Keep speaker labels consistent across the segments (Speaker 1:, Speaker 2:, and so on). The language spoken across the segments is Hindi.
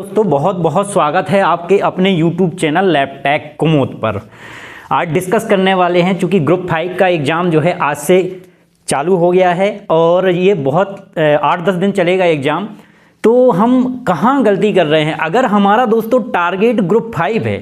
Speaker 1: दोस्तों बहुत बहुत स्वागत है आपके अपने YouTube चैनल लैपटैक कुमोद पर। आज डिस्कस करने वाले हैं, चूँकि ग्रुप 5 का एग्ज़ाम जो है आज से चालू हो गया है और ये बहुत 8-10 दिन चलेगा एग्ज़ाम। तो हम कहाँ गलती कर रहे हैं? अगर हमारा दोस्तों टारगेट ग्रुप 5 है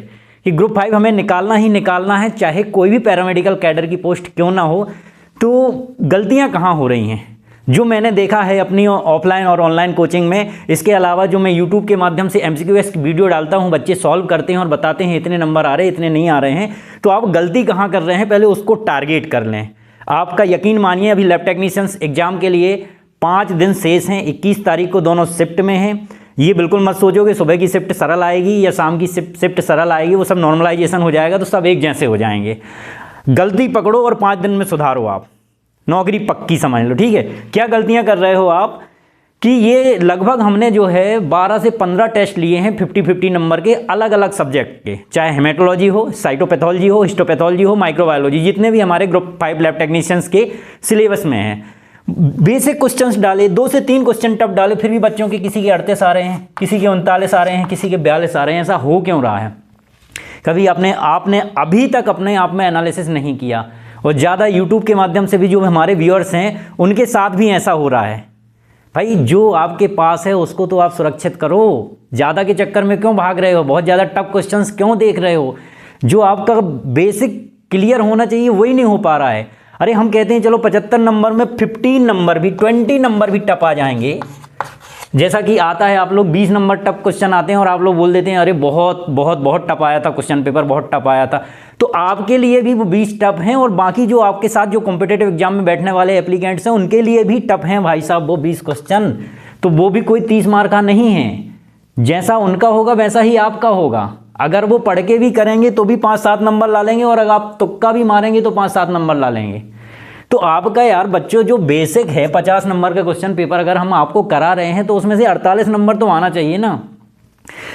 Speaker 1: कि ग्रुप 5 हमें निकालना ही निकालना है, चाहे कोई भी पैरामेडिकल कैडर की पोस्ट क्यों ना हो, तो गलतियाँ कहाँ हो रही हैं जो मैंने देखा है अपनी ऑफलाइन और ऑनलाइन कोचिंग में। इसके अलावा जो मैं यूट्यूब के माध्यम से MCQS की वीडियो डालता हूं, बच्चे सॉल्व करते हैं और बताते हैं इतने नंबर आ रहे हैं, इतने नहीं आ रहे हैं। तो आप गलती कहां कर रहे हैं, पहले उसको टारगेट कर लें। आपका यकीन मानिए अभी लैब टेक्नीशियंस एग्जाम के लिए 5 दिन शेष हैं। 21 तारीख को दोनों शिफ्ट में हैं। ये बिल्कुल मत सोचो कि सुबह की शिफ्ट सरल आएगी या शाम की शिफ्ट सरल आएगी, वो सब नॉर्मलाइजेशन हो जाएगा तो सब एक जैसे हो जाएंगे। गलती पकड़ो और 5 दिन में सुधारो, आप नौकरी पक्की समझ लो। ठीक है, क्या गलतियां कर रहे हो आप कि ये लगभग हमने जो है 12 से 15 टेस्ट लिए हैं 50-50 नंबर के अलग अलग सब्जेक्ट के, चाहे हेमेटोलॉजी हो, साइटोपैथोलॉजी हो, हिस्टोपैथोलॉजी हो, माइक्रोबायोलॉजी, जितने भी हमारे ग्रुप 5 लैब टेक्नीशियंस के सिलेबस में हैं। बेसिक क्वेश्चंस डाले, 2 से 3 क्वेश्चन टफ डाले, फिर भी बच्चों के किसी के 38 आ रहे हैं, किसी के 39 आ रहे हैं, किसी के 42 आ रहे हैं। ऐसा हो क्यों रहा है? कभी आपने अभी तक अपने आप में एनालिसिस नहीं किया। और ज़्यादा यूट्यूब के माध्यम से भी जो हमारे व्यूअर्स हैं उनके साथ भी ऐसा हो रहा है। भाई जो आपके पास है उसको तो आप सुरक्षित करो, ज़्यादा के चक्कर में क्यों भाग रहे हो? बहुत ज़्यादा टफ क्वेश्चंस क्यों देख रहे हो? जो आपका बेसिक क्लियर होना चाहिए वही नहीं हो पा रहा है। अरे हम कहते हैं चलो 75 नंबर में 15 नंबर भी, 20 नंबर भी टफ आ जाएंगे। जैसा कि आता है, आप लोग 20 नंबर टफ क्वेश्चन आते हैं और आप लोग बोल देते हैं अरे बहुत बहुत बहुत टफ आया था, क्वेश्चन पेपर बहुत टफ आया था। तो आपके लिए भी वो 20 टफ हैं और बाकी जो आपके साथ जो कॉम्पिटिटिव एग्जाम में बैठने वाले एप्लीकेंट्स हैं उनके लिए भी टफ हैं भाई साहब वो 20 क्वेश्चन। तो वो भी कोई 30 मार्क का नहीं है। जैसा उनका होगा वैसा ही आपका होगा। अगर वो पढ़ के भी करेंगे तो भी 5-7 नंबर ला लेंगे और अगर आप तुक्का भी मारेंगे तो 5-7 नंबर ला लेंगे। तो आपका यार बच्चों जो बेसिक है 50 नंबर का क्वेश्चन पेपर अगर हम आपको करा रहे हैं तो उसमें से 48 नंबर तो आना चाहिए ना।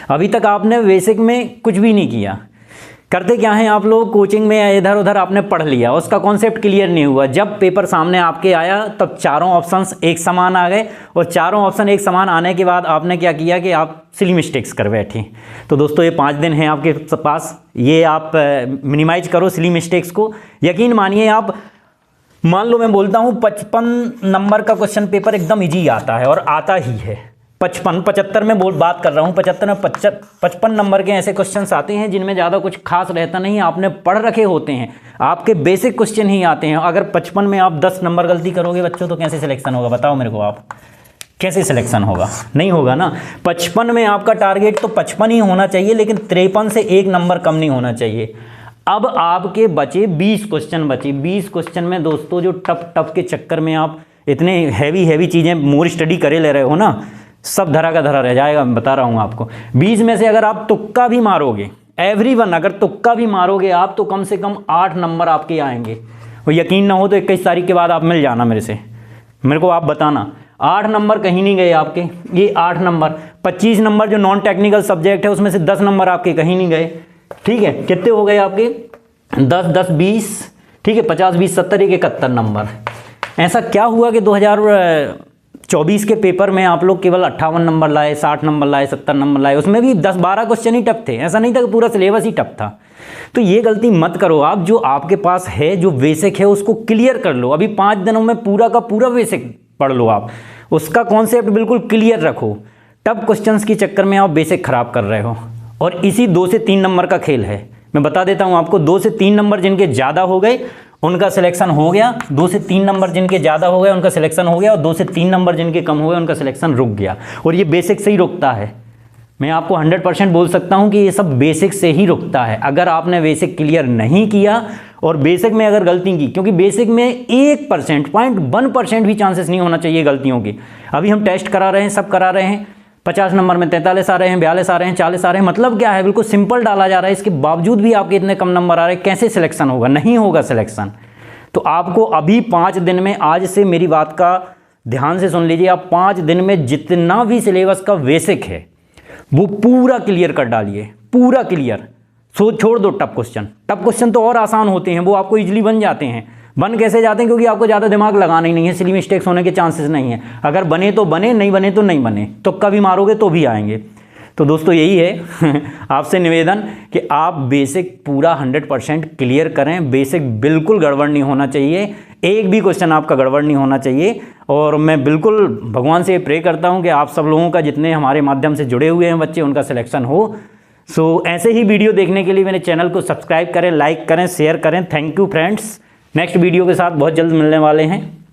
Speaker 1: अभी तक आपने बेसिक में कुछ भी नहीं किया। करते क्या है आप लोग, कोचिंग में या इधर उधर आपने पढ़ लिया, उसका कॉन्सेप्ट क्लियर नहीं हुआ। जब पेपर सामने आपके आया तब चारों ऑप्शंस एक समान आ गए और चारों ऑप्शन एक समान आने के बाद आपने क्या किया कि आप सिली मिस्टेक्स कर बैठे। तो दोस्तों ये 5 दिन हैं आपके पास, ये आप मिनिमाइज करो सिली मिस्टेक्स को। यकीन मानिए आप, मान लो मैं बोलता हूँ 55 नंबर का क्वेश्चन पेपर एकदम इजी आता है और आता ही है। 75 में बात कर रहा हूँ, 75 में 55 नंबर के ऐसे क्वेश्चंस आते हैं जिनमें ज़्यादा कुछ खास रहता नहीं है, आपने पढ़ रखे होते हैं, आपके बेसिक क्वेश्चन ही आते हैं। अगर 55 में आप 10 नंबर गलती करोगे बच्चों तो कैसे सिलेक्शन होगा? बताओ मेरे को, आप कैसे सिलेक्शन होगा? नहीं होगा ना। 55 में आपका टारगेट तो 55 ही होना चाहिए, लेकिन 53 से 1 नंबर कम नहीं होना चाहिए। अब आपके बचे 20 क्वेश्चन बचे। 20 क्वेश्चन में दोस्तों जो टफ के चक्कर में आप इतने हैवी चीज़ें मोर स्टडी करे ले रहे हो ना, सब धरा का धरा रह जाएगा। मैं बता रहा हूँ आपको। 20 में से अगर आप तुक्का भी मारोगे, एवरीवन अगर तुक्का भी मारोगे आप, तो कम से कम 8 नंबर आपके आएंगे। और यकीन ना हो तो 21 तारीख के बाद आप मिल जाना मेरे को आप बताना। 8 नंबर कहीं नहीं गए आपके, ये 8 नंबर। 25 नंबर जो नॉन टेक्निकल सब्जेक्ट है उसमें से 10 नंबर आपके कहीं नहीं गए। ठीक है, कितने हो गए आपके? 10-10 20, ठीक है, 50-20 70 71 नंबर। ऐसा क्या हुआ कि 2024 के पेपर में आप लोग केवल 58 नंबर लाए, 60 नंबर लाए, 70 नंबर लाए? उसमें भी 10-12 क्वेश्चन ही टफ थे, ऐसा नहीं था कि पूरा सिलेबस ही टफ था। तो ये गलती मत करो आप। जो आपके पास है, जो बेसिक है, उसको क्लियर कर लो। अभी 5 दिनों में पूरा का पूरा बेसिक पढ़ लो आप, उसका कॉन्सेप्ट बिल्कुल क्लियर रखो। टफ क्वेश्चंस के चक्कर में आप बेसिक खराब कर रहे हो और इसी 2 से 3 नंबर का खेल है। मैं बता देता हूं आपको, 2 से 3 नंबर जिनके ज़्यादा हो गए उनका सिलेक्शन हो गया, 2 से 3 नंबर जिनके ज़्यादा हो गए उनका सिलेक्शन हो गया, और 2 से 3 नंबर जिनके कम हो गए उनका सिलेक्शन रुक गया। और ये बेसिक से ही रुकता है। मैं आपको 100% बोल सकता हूं कि ये सब बेसिक से ही रुकता है। अगर आपने बेसिक क्लियर नहीं किया और बेसिक में अगर गलती की, क्योंकि बेसिक में 1%, 0.1% भी चांसेस नहीं होना चाहिए गलतियों की। अभी हम टेस्ट करा रहे हैं, सब करा रहे हैं, 50 नंबर में 43 आ रहे हैं, 42 आ रहे हैं, 40 आ रहे हैं। मतलब क्या है, बिल्कुल सिंपल डाला जा रहा है, इसके बावजूद भी आपके इतने कम नंबर आ रहे हैं। कैसे सिलेक्शन होगा? नहीं होगा सिलेक्शन। तो आपको अभी 5 दिन में, आज से मेरी बात का ध्यान से सुन लीजिए, आप 5 दिन में जितना भी सिलेबस का बेसिक है वो पूरा क्लियर कर डालिए, पूरा क्लियर। छोड़ दो टफ क्वेश्चन। टफ क्वेश्चन तो और आसान होते हैं, वो आपको इजीली बन जाते हैं। बन कैसे जाते हैं? क्योंकि आपको ज़्यादा दिमाग लगाना ही नहीं है, सिली मिस्टेक्स होने के चांसेस नहीं है। अगर बने तो बने, नहीं बने तो नहीं बने, तुक्का भी मारोगे तो भी आएंगे। तो दोस्तों यही है आपसे निवेदन कि आप बेसिक पूरा 100% क्लियर करें। बेसिक बिल्कुल गड़बड़ नहीं होना चाहिए, एक भी क्वेश्चन आपका गड़बड़ नहीं होना चाहिए। और मैं बिल्कुल भगवान से प्रे करता हूं कि आप सब लोगों का, जितने हमारे माध्यम से जुड़े हुए हैं बच्चे, उनका सिलेक्शन हो। सो ऐसे ही वीडियो देखने के लिए मेरे चैनल को सब्सक्राइब करें, लाइक करें, शेयर करें। Thank you friends. Next video के साथ बहुत जल्द मिलने वाले हैं।